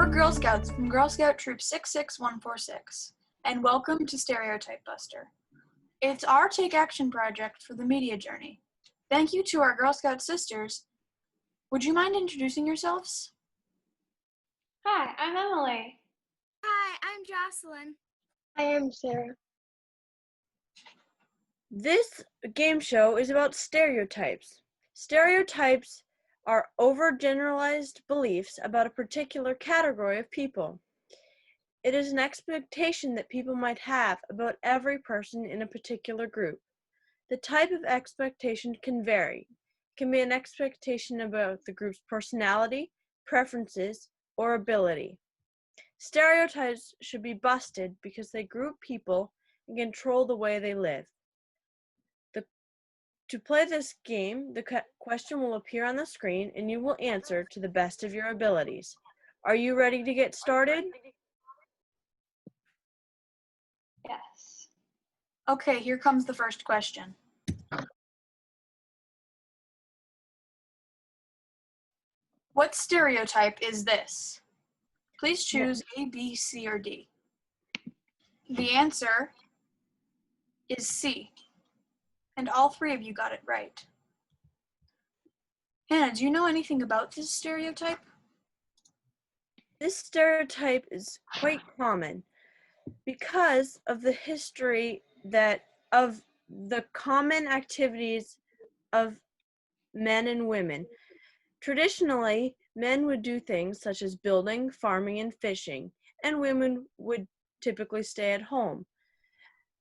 We're Girl Scouts from Girl Scout Troop 66146, and welcome to Stereotype Buster. It's our Take Action project for the media journey. Thank you to our Girl Scout sisters. Would you mind introducing yourselves? Hi, I'm Emily. Hi, I'm Jocelyn. I am Sarah. This game show is about stereotypes. Stereotypes are overgeneralized beliefs about a particular category of people. It is an expectation that people might have about every person in a particular group. The type of expectation can vary. It can be an expectation about the group's personality, preferences, or ability. Stereotypes should be busted because they group people and control the way they live. To play this game, the question will appear on the screen and you will answer to the best of your abilities. Are you ready to get started? Yes. Okay, here comes the first question. What stereotype is this? Please choose A, B, C, or D. The answer is C. And all three of you got it right. Hannah, do you know anything about this stereotype? This stereotype is quite common because of the history of the common activities of men and women. Traditionally, men would do things such as building, farming, and fishing, and women would typically stay at home.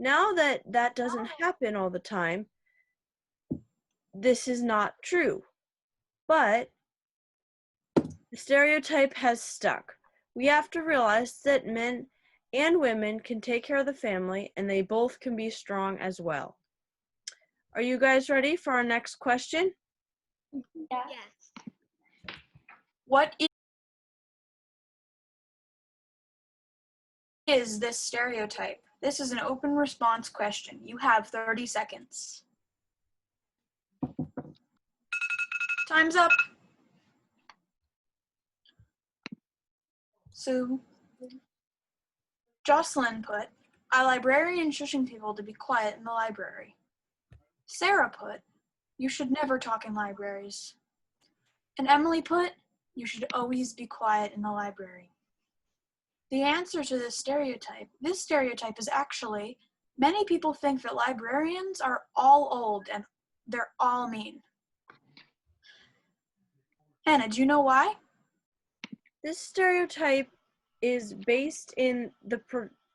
Now that doesn't happen all the time, this is not true. But the stereotype has stuck. We have to realize that men and women can take care of the family and they both can be strong as well. Are you guys ready for our next question? Yeah. Yes. What is this stereotype? This is an open response question. You have 30 seconds. Time's up. So, Jocelyn put, a librarian shushing people to be quiet in the library. Sarah put, you should never talk in libraries. And Emily put, you should always be quiet in the library. The answer to this stereotype is actually, many people think that librarians are all old and they're all mean. Hannah, do you know why? This stereotype is based in the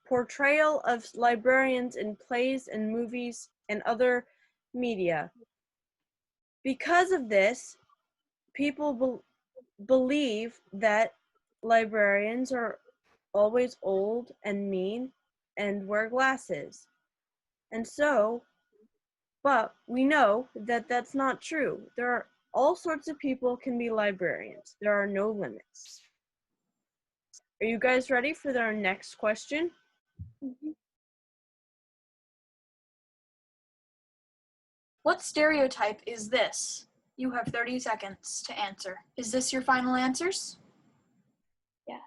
portrayal of librarians in plays and movies and other media. Because of this, people believe that librarians are always old and mean and wear glasses. And so, but we know that that's not true. There are all sorts of people can be librarians. There are no limits. Are you guys ready for our next question? Mm-hmm. What stereotype is this? You have 30 seconds to answer. Is this your final answers? Yes.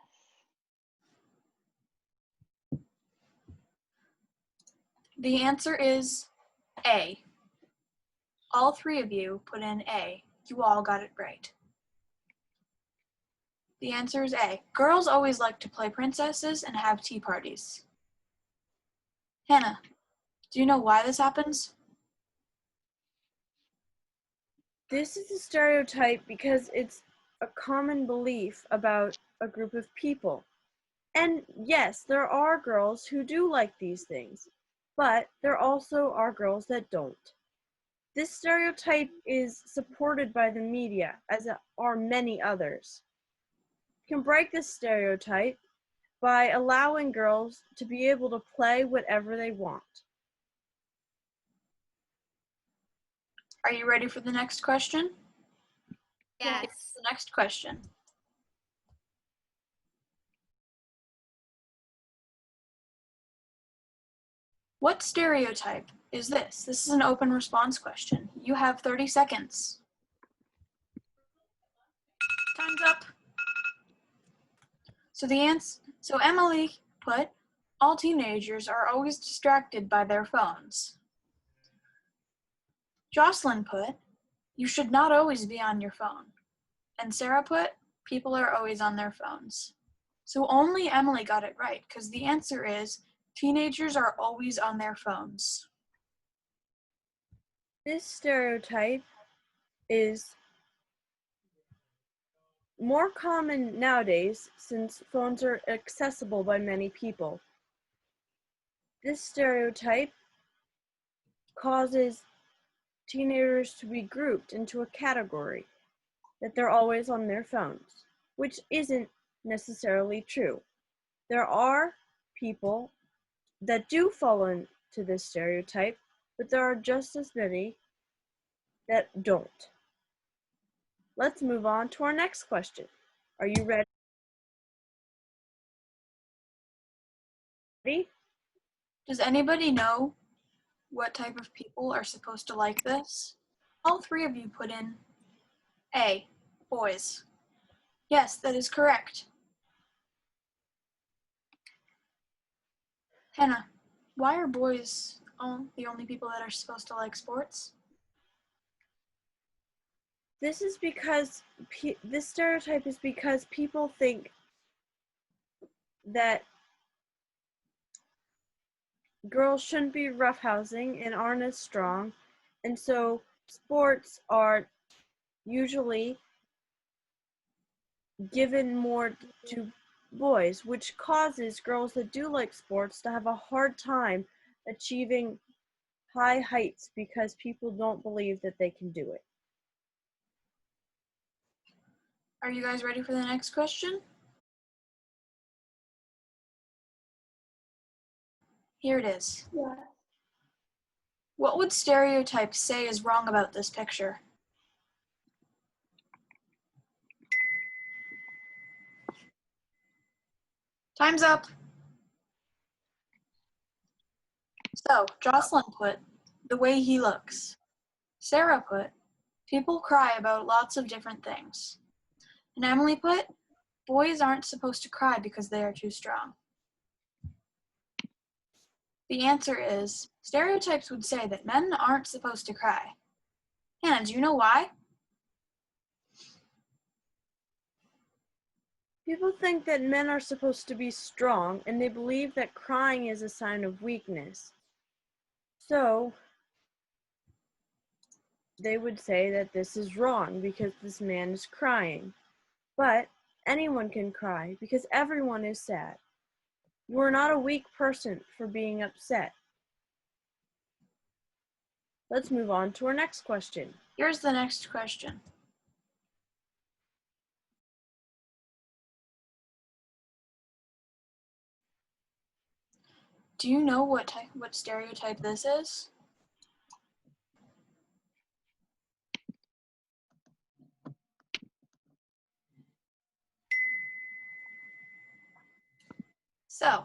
The answer is A. All three of you put in A. You all got it right. The answer is A. Girls always like to play princesses and have tea parties. Hannah, do you know why this happens? This is a stereotype because it's a common belief about a group of people. And yes, there are girls who do like these things, but there also are girls that don't. This stereotype is supported by the media, as are many others. You can break this stereotype by allowing girls to be able to play whatever they want. Are you ready for the next question? Yes. Here's the next question. What stereotype is this? This is an open response question. You have 30 seconds. Time's up. So Emily put, all teenagers are always distracted by their phones. Jocelyn put, you should not always be on your phone. And Sarah put, people are always on their phones. So only Emily got it right, because the answer is, teenagers are always on their phones. This stereotype is more common nowadays since phones are accessible by many people. This stereotype causes teenagers to be grouped into a category that they're always on their phones, which isn't necessarily true. There are people that do fall into this stereotype, but there are just as many that don't. Let's move on to our next question. Are you ready? Does anybody know what type of people are supposed to like this? All three of you put in A, boys. Yes, that is correct. Hannah, why are boys the only people that are supposed to like sports? This is because this stereotype is because people think that girls shouldn't be roughhousing and aren't as strong, and so sports are usually given more to boys, which causes girls that do like sports to have a hard time achieving high heights because people don't believe that they can do it. Are you guys ready for the next question? Here it is. Yeah. What would stereotypes say is wrong about this picture? Time's up. So, Jocelyn put, the way he looks. Sarah put, people cry about lots of different things. And Emily put, boys aren't supposed to cry because they are too strong. The answer is, stereotypes would say that men aren't supposed to cry. Hannah, do you know why? People think that men are supposed to be strong, and they believe that crying is a sign of weakness. So, they would say that this is wrong because this man is crying. But anyone can cry because everyone is sad. You are not a weak person for being upset. Let's move on to our next question. Here's the next question. Do you know what stereotype this is? So,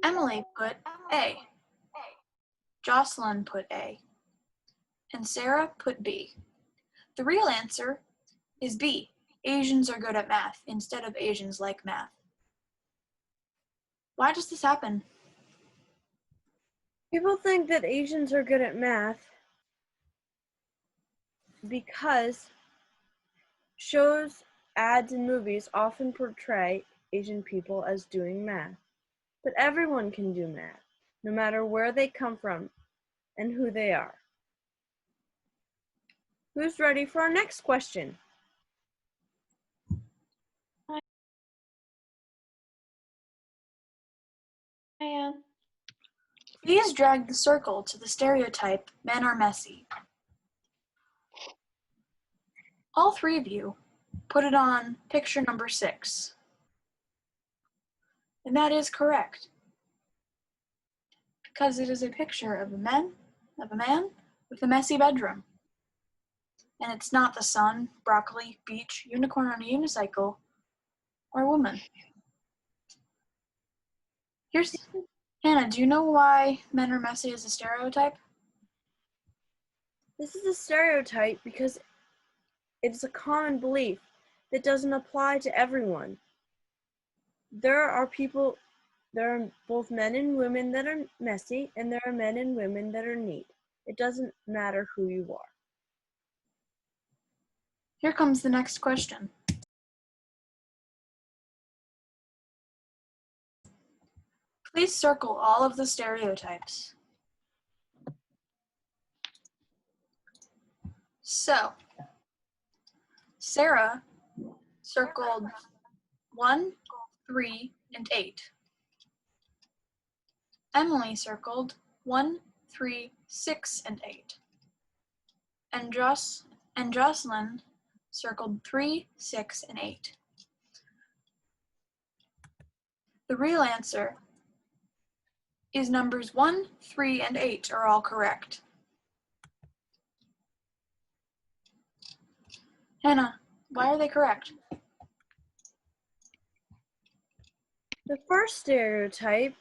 Emily put A, Jocelyn put A, and Sarah put B. The real answer is B, Asians are good at math instead of Asians like math. Why does this happen? People think that Asians are good at math because shows, ads, and movies often portray Asian people as doing math. But everyone can do math, no matter where they come from and who they are. Who's ready for our next question? I am. Please drag the circle to the stereotype, men are messy. All three of you put it on picture number 6. And that is correct. Because it is a picture of a man with a messy bedroom. And it's not the sun, broccoli, beach, unicorn on a unicycle, or woman. Here's Hannah, do you know why men are messy is a stereotype? This is a stereotype because it's a common belief that doesn't apply to everyone. There are both men and women that are messy, and there are men and women that are neat. It doesn't matter who you are. Here comes the next question. Please circle all of the stereotypes. So, Sarah circled 1, 3, and 8. Emily circled 1, 3, 6, and 8. And Jocelyn circled 3, 6, and 8. The real answer is numbers 1, 3, and 8 are all correct. Hannah, why are they correct? The first stereotype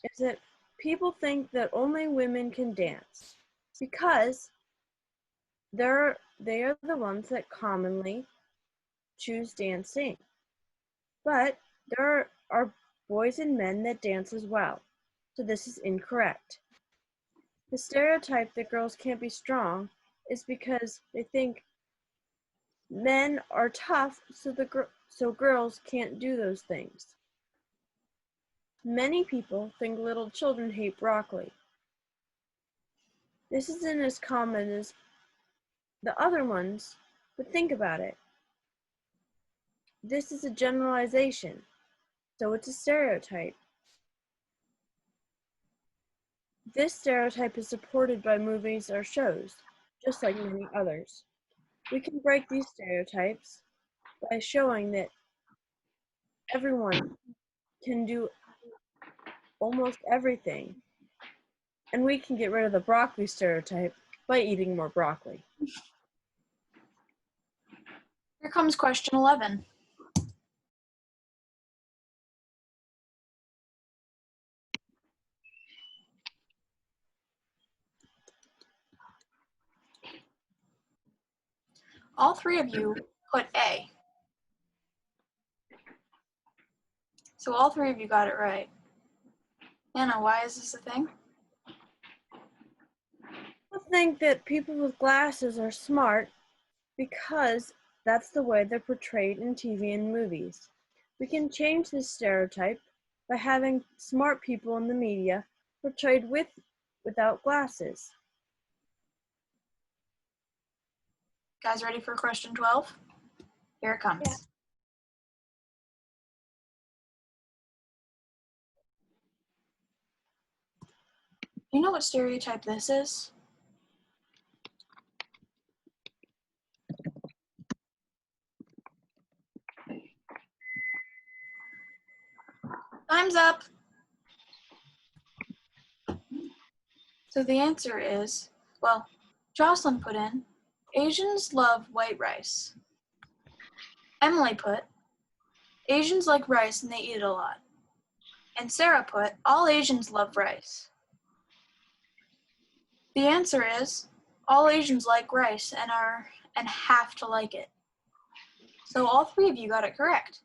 is that people think that only women can dance because they are the ones that commonly choose dancing. But there are boys and men that dance as well, so this is incorrect. The stereotype that girls can't be strong is because they think men are tough, so girls can't do those things. Many people think little children hate broccoli. This isn't as common as the other ones, but think about it. This is a generalization, so it's a stereotype. This stereotype is supported by movies or shows, just like many others. We can break these stereotypes by showing that everyone can do almost everything, and we can get rid of the broccoli stereotype by eating more broccoli. Here comes question 11. All three of you put A. So all three of you got it right. Anna, why is this a thing? People think that people with glasses are smart because that's the way they're portrayed in TV and movies. We can change this stereotype by having smart people in the media portrayed without glasses. Guys ready for question 12? Here it comes. Yeah. You know what stereotype this is? Time's up. So the answer is, well, Jocelyn put in, Asians love white rice. Emily put, Asians like rice and they eat it a lot. And Sarah put, all Asians love rice. The answer is, all Asians like rice and have to like it. So all three of you got it correct.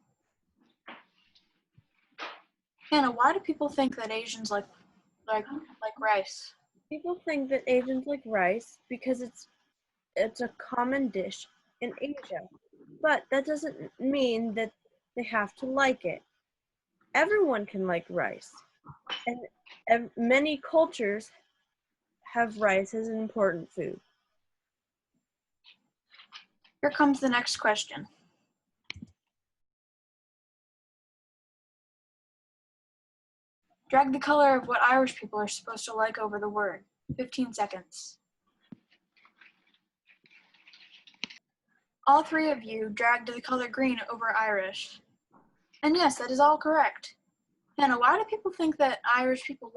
Hannah, why do people think that Asians like rice? People think that Asians like rice because it's a common dish in Asia, but that doesn't mean that they have to like it. Everyone can like rice, and many cultures have rice as an important food. Here comes the next question. Drag the color of what Irish people are supposed to like over the word. 15 seconds. All three of you dragged the color green over Irish. And yes, that is all correct. Hannah, why do people think that Irish people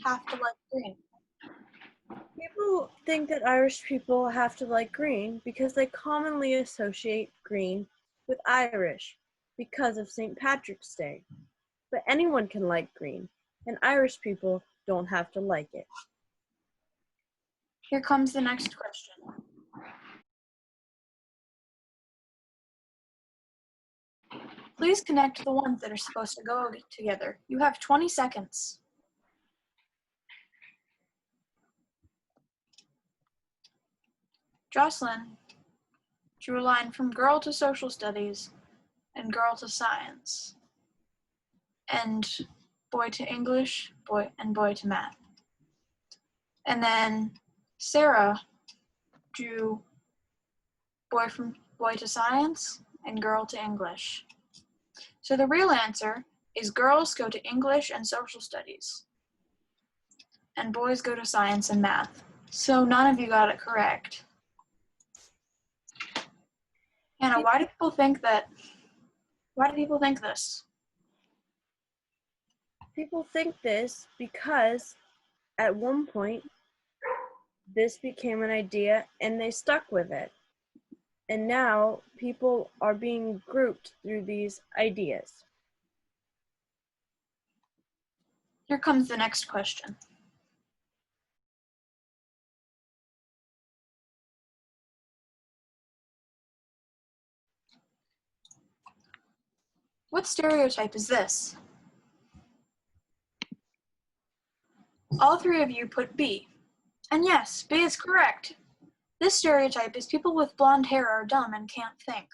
have to like green? People think that Irish people have to like green because they commonly associate green with Irish because of St. Patrick's Day. But anyone can like green, and Irish people don't have to like it. Here comes the next question. Please connect the ones that are supposed to go together. You have 20 seconds. Jocelyn drew a line from girl to social studies and girl to science and boy to English, boy to math. And then Sarah drew boy to science and girl to English. So the real answer is girls go to English and social studies, and boys go to science and math. So none of you got it correct. Hannah, why do people think this? People think this because at one point this became an idea and they stuck with it. And now people are being grouped through these ideas. Here comes the next question. What stereotype is this? All three of you put B. And yes, B is correct. This stereotype is people with blonde hair are dumb and can't think.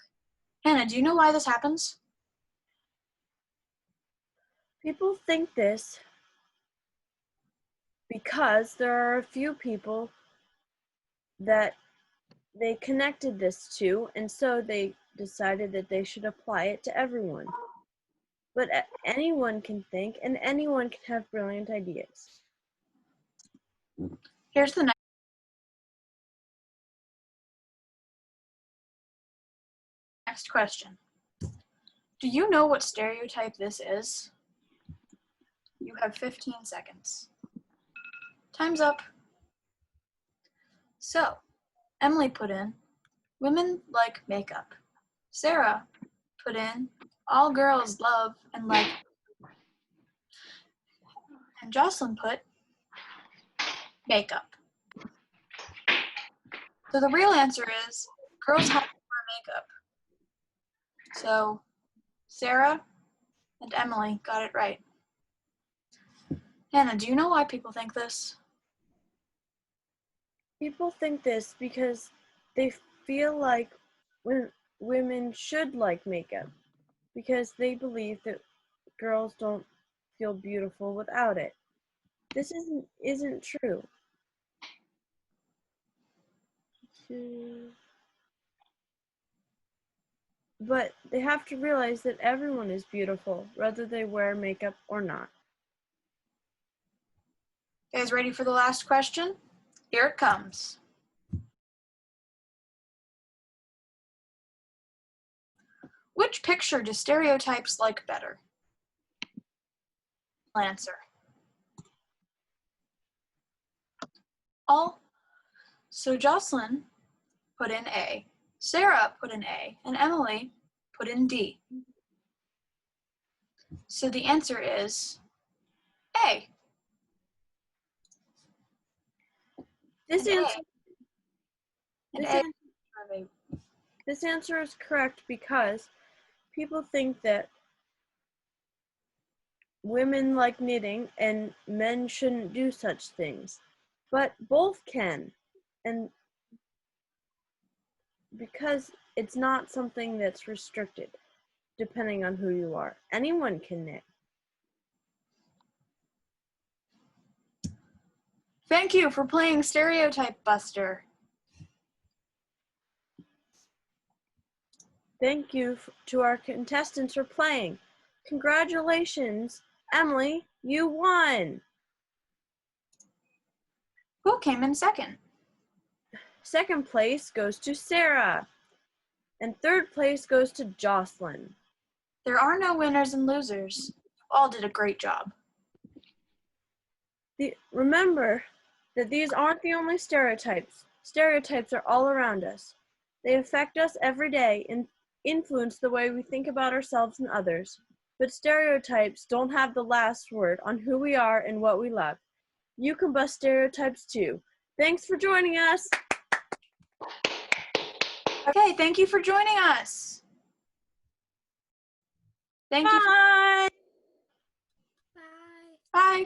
Hannah, do you know why this happens? People think this because there are a few people that they connected this to, and so they decided that they should apply it to everyone. But anyone can think, and anyone can have brilliant ideas. Here's the next question. Do you know what stereotype this is? You have 15 seconds. Time's up. So, Emily put in, women like makeup. Sarah put in, all girls love and like. And Jocelyn put, makeup. So the real answer is, girls have to wear makeup. So, Sarah and Emily got it right. Hannah, do you know why people think this? People think this because they feel like women should like makeup, because they believe that girls don't feel beautiful without it. This isn't true. But they have to realize that everyone is beautiful, whether they wear makeup or not. You guys ready for the last question? Here it comes. Which picture do stereotypes like better? Answer. All. So Jocelyn put in A, Sarah put in A, and Emily put in D. So the answer is A. This answer is correct because people think that women like knitting and men shouldn't do such things. But both can. And because it's not something that's restricted, depending on who you are. Anyone can knit. Thank you for playing Stereotype Buster. Thank you to our contestants for playing. Congratulations, Emily, you won. Who came in second? Second place goes to Sarah. And third place goes to Jocelyn. There are no winners and losers. You all did a great job. Remember that these aren't the only stereotypes. Stereotypes are all around us. They affect us every day and influence the way we think about ourselves and others. But stereotypes don't have the last word on who we are and what we love. You can bust stereotypes too. Thanks for joining us. Okay, thank you for joining us. Thank you. Bye. Bye. Bye.